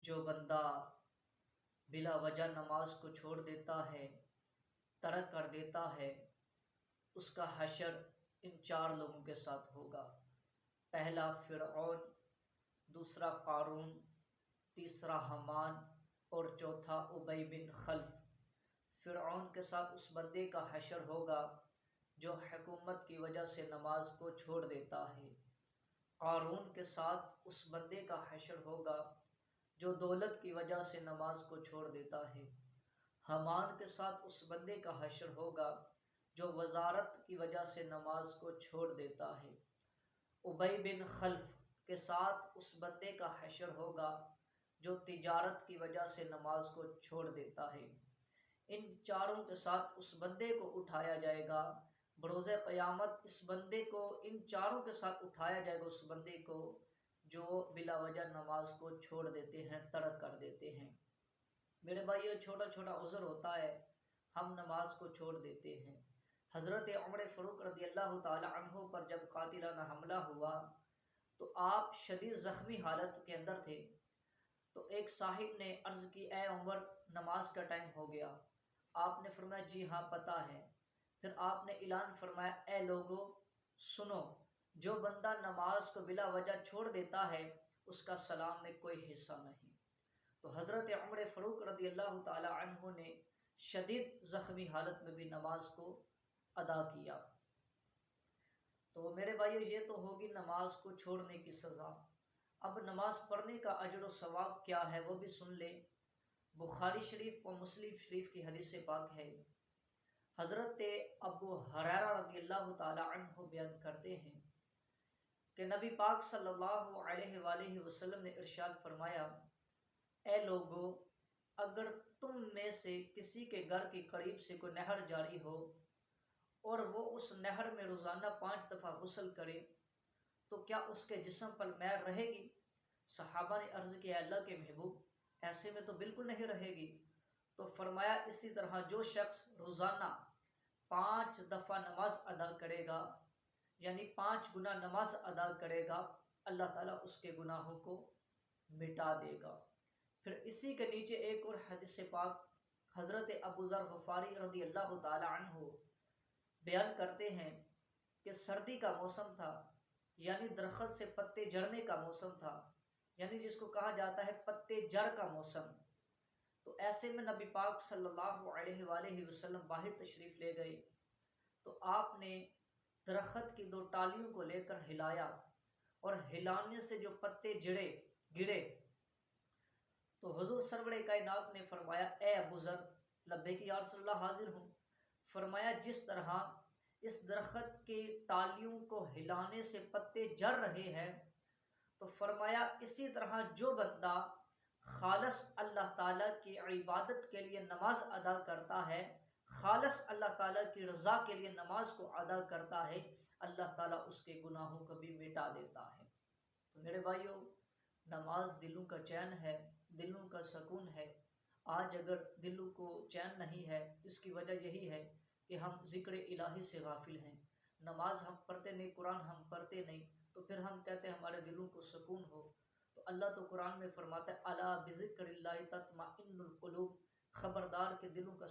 جو بندہ بلا وجہ نماز کو چھوڑ دیتا ہے، ترک کر دیتا ہے، اس کا حشر ان چار لوگوں کے ساتھ ہوگا۔ پہلا فرعون، دوسرا قارون، تیسرا حامان اور چوتھا ابی بن خلف۔ فرعون کے ساتھ اس بندے کا حشر ہوگا جو حکومت کی وجہ سے نماز کو چھوڑ دیتا ہے۔ قارون کے ساتھ اس بندے کا حشر ہوگا جو دولت کی وجہ سے نماز کو چھوڑ دیتا ہے۔ حامان کے ساتھ اس بندے کا حشر ہوگا جو وزارت کی وجہ سے نماز کو چھوڑ دیتا ہے۔ ابی بن خلف کے ساتھ اس بندے کا حشر ہوگا جو تجارت کی وجہ سے نماز کو چھوڑ دیتا ہے۔ ان چاروں کے ساتھ اس بندے کو اٹھایا جائے گا بروز قیامت۔ اس بندے کو ان چاروں کے ساتھ اٹھایا جائے گا، اس بندے کو جو بلا وجہ نماز کو چھوڑ دیتے ہیں، ترک کر دیتے ہیں۔ میرے بھائیو، چھوٹا چھوٹا عذر ہوتا ہے، ہم نماز کو چھوڑ دیتے ہیں۔ حضرت عمر فاروق رضی اللہ تعالی عنہ پر جب قاتلانہ حملہ ہوا تو آپ شدید زخمی حالت کے اندر تھے، تو ایک صاحب نے عرض کی، اے عمر، نماز کا ٹائم ہو گیا۔ آپ نے فرمایا جی ہاں پتہ ہے۔ پھر آپ نے اعلان فرمایا، اے لوگو سنو، جو بندہ نماز کو بلا وجہ چھوڑ دیتا ہے اس کا سلام میں کوئی حصہ نہیں۔ تو حضرت عمر فاروق رضی اللہ تعالی عنہ نے شدید زخمی حالت میں بھی نماز کو ادا کیا۔ تو میرے بھائیو، یہ تو ہوگی نماز کو چھوڑنے کی سزا۔ اب نماز پڑھنے کا اجر و ثواب کیا ہے وہ بھی سن لیں۔ بخاری شریف و مسلم شریف کی حدیث پاک ہے، حضرت ابو ہریرہ رضی اللہ تعالی عنہ بیان کرتے ہیں کہ نبی پاک صلی اللہ علیہ وآلہ وسلم نے ارشاد فرمایا، اے لوگو، اگر تم میں سے کسی کے گھر کے قریب سے کوئی نہر جاری ہو اور وہ اس نہر میں روزانہ 5 دفعہ غسل کرے تو کیا اس کے جسم پر میل رہے گی؟ صحابہ نے عرض کیا، اللہ کے محبوب، ایسے میں تو بالکل نہیں رہے گی۔ تو فرمایا، اسی طرح جو شخص روزانہ 5 دفعہ نماز ادا کرے گا، یعنی 5 گنا نماز ادا کرے گا، اللہ تعالیٰ اس کے گناہوں کو مٹا دے گا۔ پھر اسی کے نیچے ایک اور حدیث پاک حضرت ابو ذر غفاری رضی اللہ تعالی عنہ بیان کرتے ہیں کہ سردی کا موسم تھا، یعنی درخت سے پتے جھڑنے کا موسم تھا، یعنی جس کو کہا جاتا ہے پتے جڑ کا موسم۔ تو ایسے میں نبی پاک صلی اللہ علیہ وآلہ وسلم باہر تشریف لے گئے تو آپ نے درخت کی 2 ٹالیوں کو لے کر ہلایا اور ہلانے سے جو پتے گرے تو حضور سرور کائنات نے فرمایا، اے ابو ذر، لبیک یا رسول اللہ، حاضر ہوں۔ فرمایا، جس طرح اس درخت کی ٹالیوں کو ہلانے سے پتے جڑ رہے ہیں، تو فرمایا اسی طرح جو بندہ خالص اللہ تعالیٰ کی عبادت کے لیے نماز ادا کرتا ہے، خالص اللہ تعالیٰ کی رضا کے لیے نماز کو ادا کرتا ہے، اللہ تعالیٰ اس کے گناہوں کو بھی مٹا دیتا ہے۔ تو میرے بھائیو، نماز دلوں کا چین ہے، دلوں کا سکون ہے۔ آج اگر دلوں کو چین نہیں ہے، اس کی وجہ یہی ہے کہ ہم ذکر الہی سے غافل ہیں۔ نماز ہم پڑھتے نہیں، قرآن ہم پڑھتے نہیں، تو پھر ہم کہتے ہیں ہمارے دلوں کو سکون ہو۔ تو اللہ تو قرآن میں فرماتا ہے، الا بذکر اللہ تطمئن القلوب، خبردار کہ دلوں کا